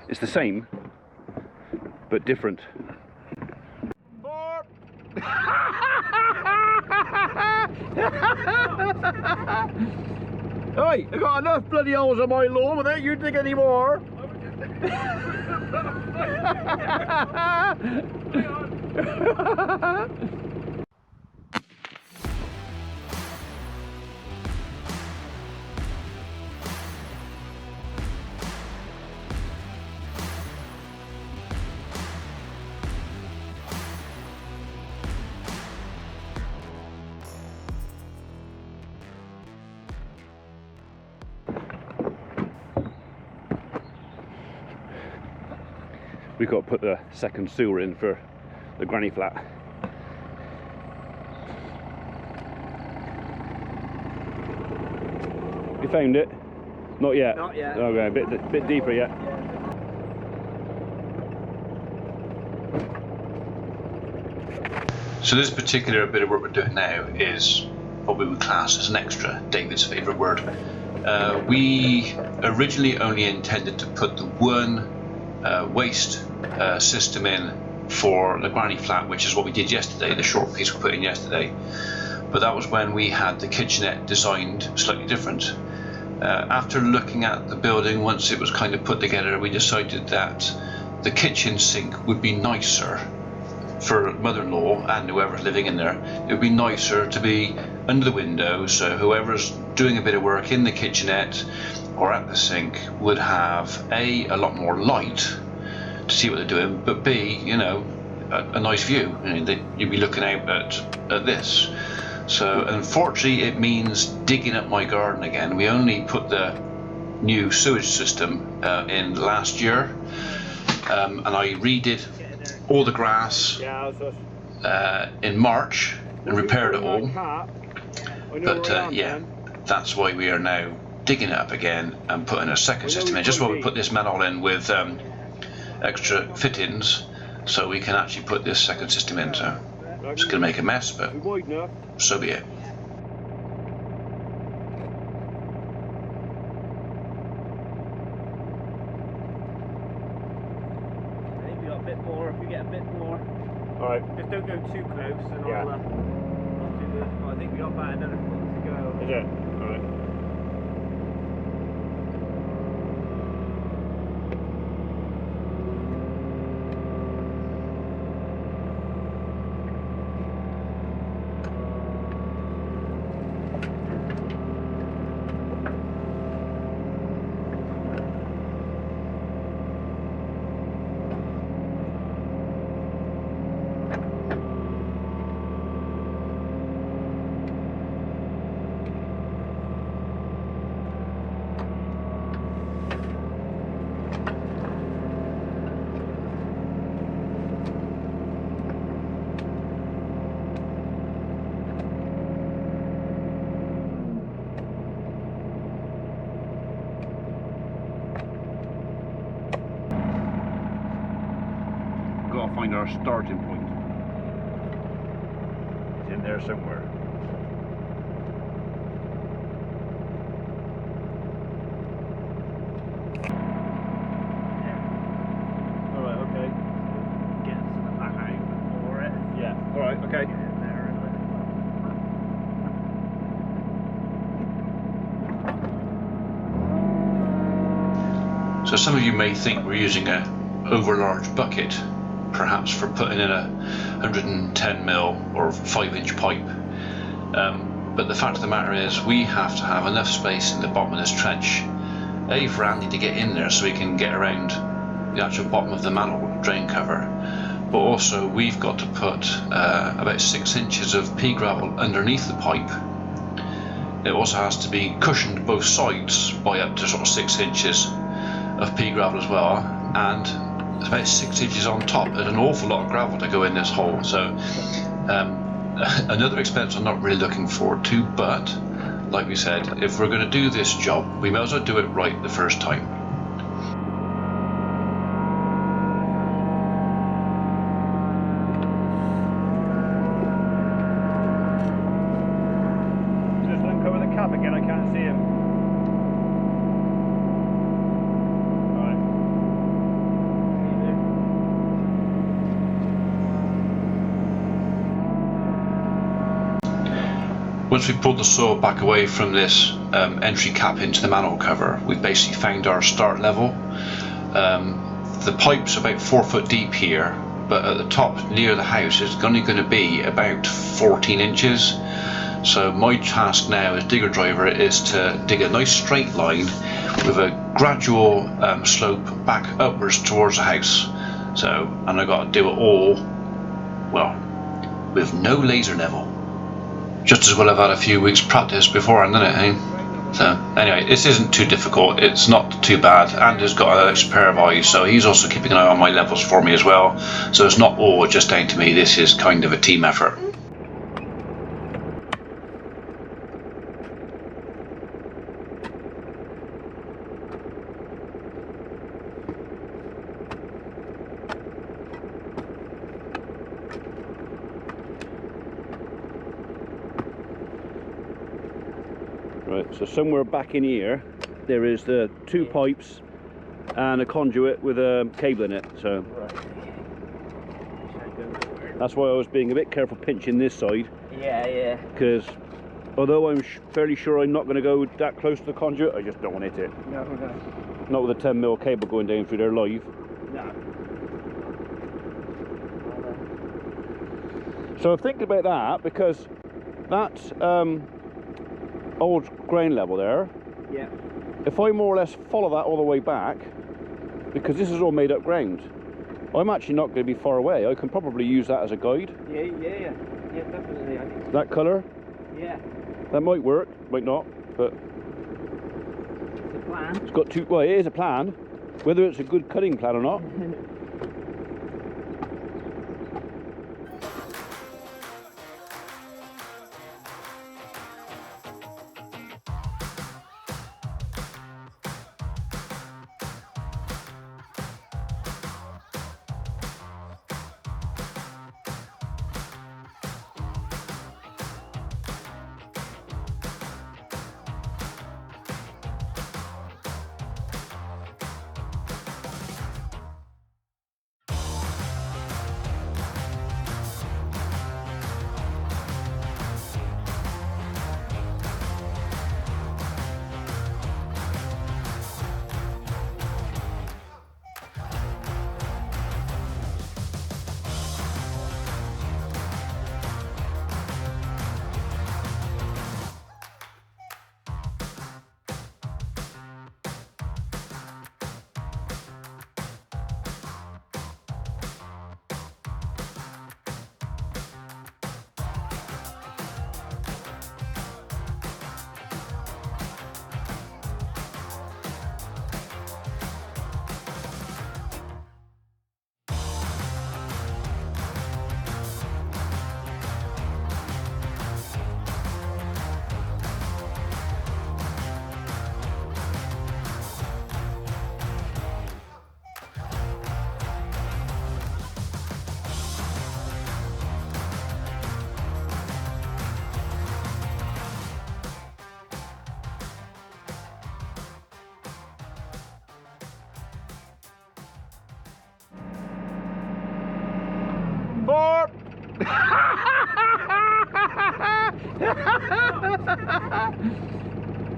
It's the same, but different. Oi, I got enough bloody holes on my lawn without you dig any more. We've got to put the second sewer in for the granny flat. You found it? Not yet? Not yet. Okay, a bit deeper yet. So this particular bit of work we're doing now is what we would class as an extra, David's favourite word. We originally only intended to put the one waste system in for the granny flat, which is what we did yesterday, the short piece we put in yesterday. But that was when we had the kitchenette designed slightly different. After looking at the building, once it was kind of put together, we decided that the kitchen sink would be nicer for mother-in-law and whoever's living in there. It would be nicer to be under the window, so whoever's doing a bit of work in the kitchenette or at the sink would have a lot more light to see what they're doing, but B, you know, a nice view. You know, you'd be looking out at this. So unfortunately it means digging up my garden again. We only put the new sewage system in last year, and I redid all the grass in March and repaired it all. But yeah, that's why we are now digging it up again and putting a second system in. Just while we put this manhole in with extra fittings, so we can actually put this second system in. So it's going to make a mess, but so be it. Maybe a bit more, if we get a bit more. Alright. Just don't go too close and Yeah. I'll do the, well, I think we got about another foot to go. Is it? Alright. Got to find our starting point. It's in there somewhere. Alright, okay. Get to the back out for it. Yeah, alright, okay. Get in there and So some of you may think we're using a overlarge bucket, perhaps for putting in a 110mm or 5-inch pipe. But the fact of the matter is we have to have enough space in the bottom of this trench, A, for Andy to get in there so he can get around the actual bottom of the manhole drain cover, but also we've got to put about 6 inches of pea gravel underneath the pipe. It also has to be cushioned both sides by up to sort of 6 inches of pea gravel as well, and it's about 6 inches on top. There's an awful lot of gravel to go in this hole, so another expense I'm not really looking forward to, but like we said, if we're going to do this job, we may as well do it right the first time. Just uncover the cap again, I can't see him. Alright. Once we pulled the soil back away from this entry cap into the manhole cover, we've basically found our start level. The pipe's about 4 foot deep here, but at the top near the house it's only going to be about 14 inches. So my task now as digger driver is to dig a nice straight line with a gradual slope back upwards towards the house. So, and I got to do it all, well, with no laser level. Just as well I've had a few weeks practice beforehand, isn't it, eh? So anyway, this isn't too difficult, it's not too bad. Andrew's got an extra pair of eyes, so he's also keeping an eye on my levels for me as well. So it's not all just down to me, this is kind of a team effort. Right, so somewhere back in here there is the 2 pipes and a conduit with a cable in it, so that's why I was being a bit careful pinching this side. Yeah. Because although I'm fairly sure I'm not going to go that close to the conduit, I just don't want to hit it. No. Not with a 10mm cable going down through there live. No. So I'm thinking about that, because that old ground level there, Yeah. if I more or less follow that all the way back, because this is all made up ground, I'm actually not going to be far away. I can probably use that as a guide. Yeah, definitely. I think. That colour, Yeah. that might work, might not, but It's a plan. it's got 2, well, it is a plan. Whether it's a good cutting plan or not,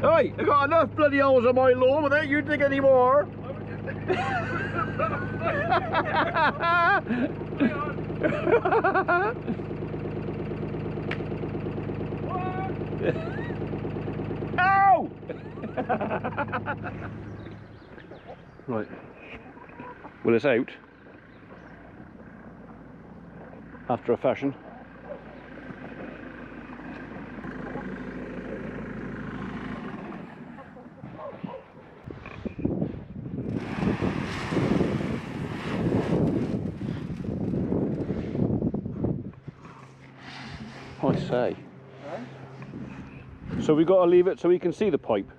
Hey, I got enough bloody holes on my lawn without you dig any more. Ow! Right. Well, it's out. After a fashion. I say. So we got to leave it so we can see the pipe.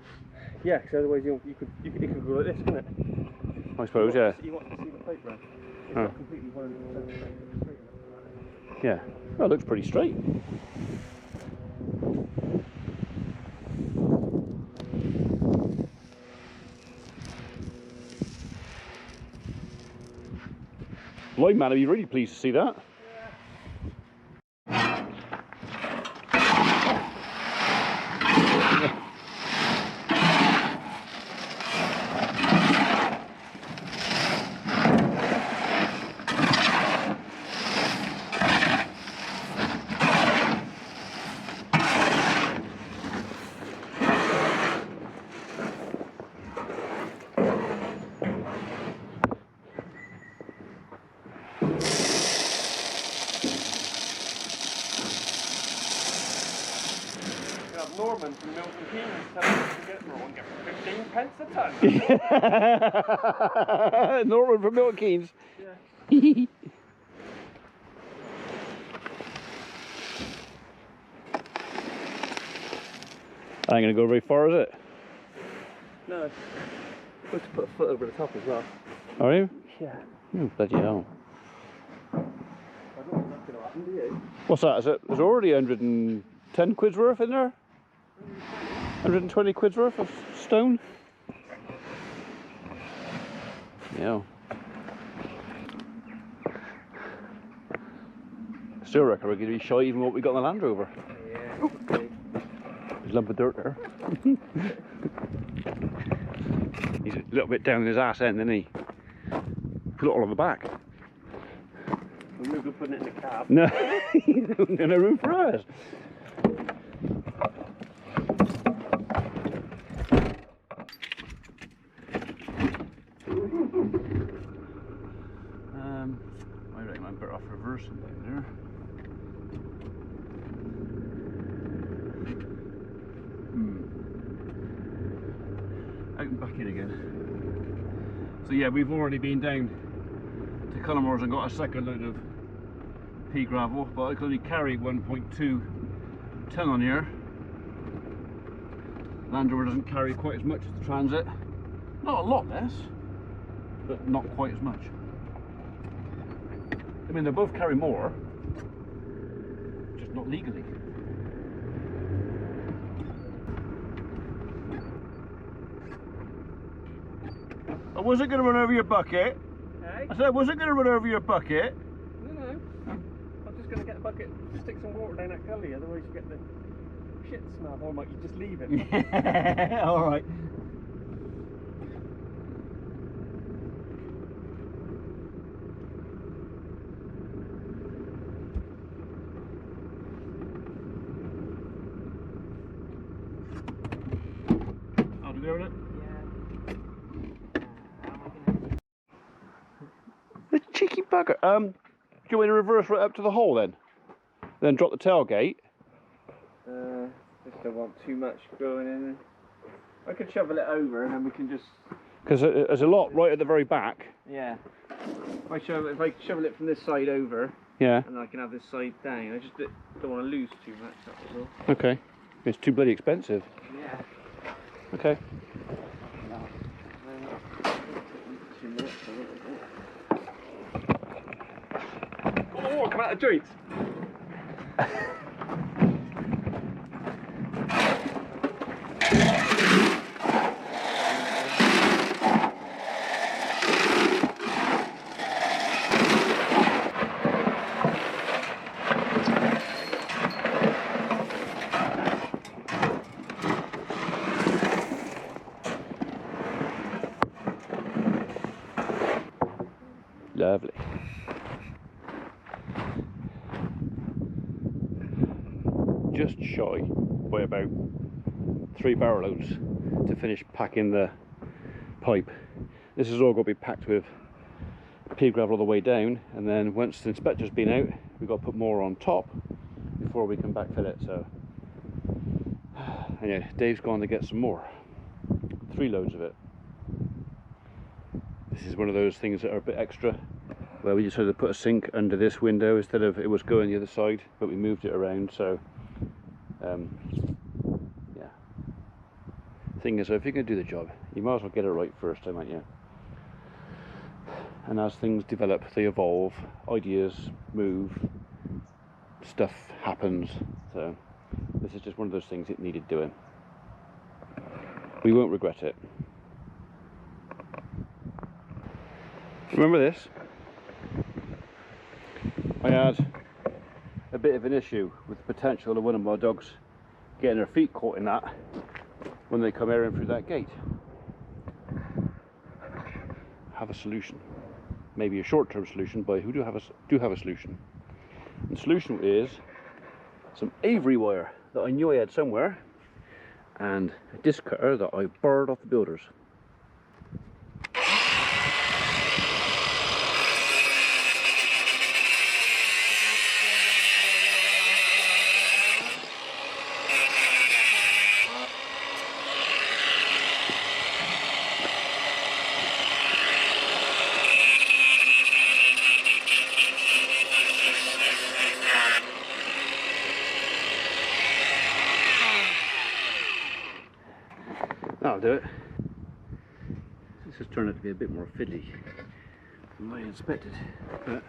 Yeah, because otherwise it could go like this, couldn't it? I suppose, yeah. You want to see the pipe round. It's Oh. not completely 100% straight. Yeah. Well, it looks pretty straight. Blind man would be really pleased to see that. gentleman from Milton Keynes telling us to get raw and get 15 pence a ton. Norman from Milton Keynes. Yeah. I ain't gonna go very far, is it? No. We've got to put a foot over the top as well. Are you? Yeah. Oh, bloody hell. I don't know what's going to happen, do you? What's that? Is it? There's already 110 quid's worth in there? 120 quid's worth of stone? Yeah. Still reckon we're going to be shy even what we got in the Land Rover. Yeah. Okay. There's a lump of dirt there. He's a little bit down in his ass end, isn't he? Put it all on the back. We're no good putting it in the cab. No, there's no room for us. I reckon I'm better off reversing down there. Out and back in again. So yeah, we've already been down to Cullimores and got a second load of pea gravel, but I can only carry 1.2 ton on here. Land Rover doesn't carry quite as much as the Transit. Not a lot less, but not quite as much. I mean, they both carry more, just not legally. I wasn't going to run over your bucket. Hey? I said I wasn't going to run over your bucket. No. I'm just going to get a bucket, stick some water down that gully, otherwise you get the shit smell. Or might you just leave it? Alright. I'll do it. The cheeky bugger. Do you want me to reverse right up to the hole then drop the tailgate? Just don't want too much going in. I could shovel it over and then we can just... Because there's a lot right at the very back. Yeah. If I shovel it from this side over, Yeah. and I can have this side down, I just don't want to lose too much, that was all. Okay. It's too bloody expensive. Yeah. Okay. Oh, come out of joint! Lovely. Just shy by about 3 barrel loads to finish packing the pipe. This is all going to be packed with pea gravel all the way down, and then once the inspector's been out, we've got to put more on top before we can backfill it. So, and yeah, Dave's gone to get some more. 3 loads of it. This is one of those things that are a bit extra, where we decided to put a sink under this window instead of it was going the other side, but we moved it around. So yeah, thing is, if you're going to do the job, you might as well get it right first time, aren't you? And as things develop, they evolve, ideas move, stuff happens. So this is just one of those things that needed doing. We won't regret it. Remember this? I had a bit of an issue with the potential of one of my dogs getting their feet caught in that when they come airing through that gate. Have a solution. Maybe a short-term solution, but who do have a solution. And the solution is some Avery wire that I knew I had somewhere, and a disc cutter that I borrowed off the builders. do it. This has turned out to be a bit more fiddly than I expected, but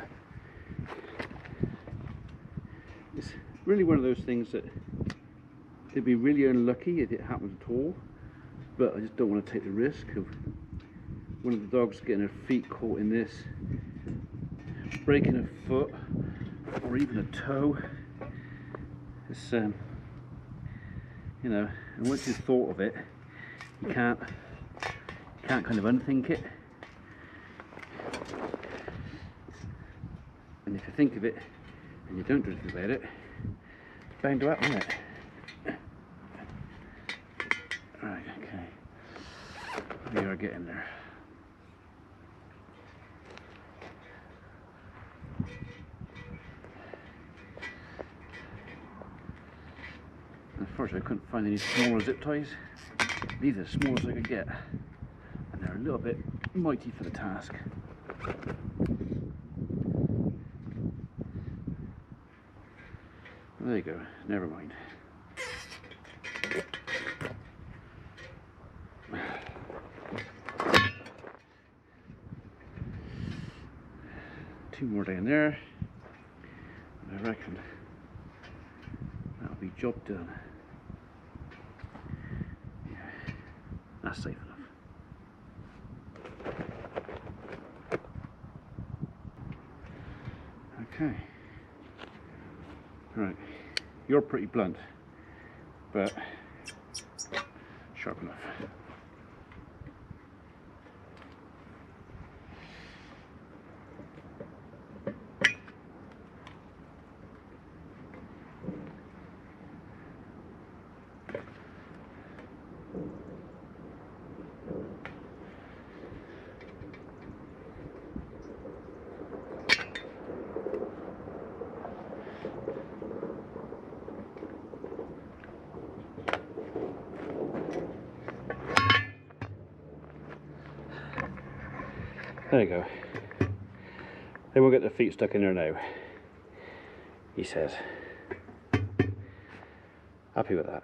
it's really one of those things that it'd be really unlucky if it happens at all, but I just don't want to take the risk of one of the dogs getting her feet caught in this, breaking a foot or even a toe. It's you know, and once you've thought of it, you can't kind of unthink it. And if you think of it and you don't do anything about it, it's bound to happen, isn't it? Right, okay. We are getting there. Unfortunately, I couldn't find any smaller zip ties. These are the smallest I could get, and they're a little bit mighty for the task. There you go, never mind. Two more down there, and I reckon that'll be job done. Yeah, that's safe enough. Okay. Right, you're pretty blunt, but sharp enough. There you go. They won't get their feet stuck in there now, he says. Happy with that.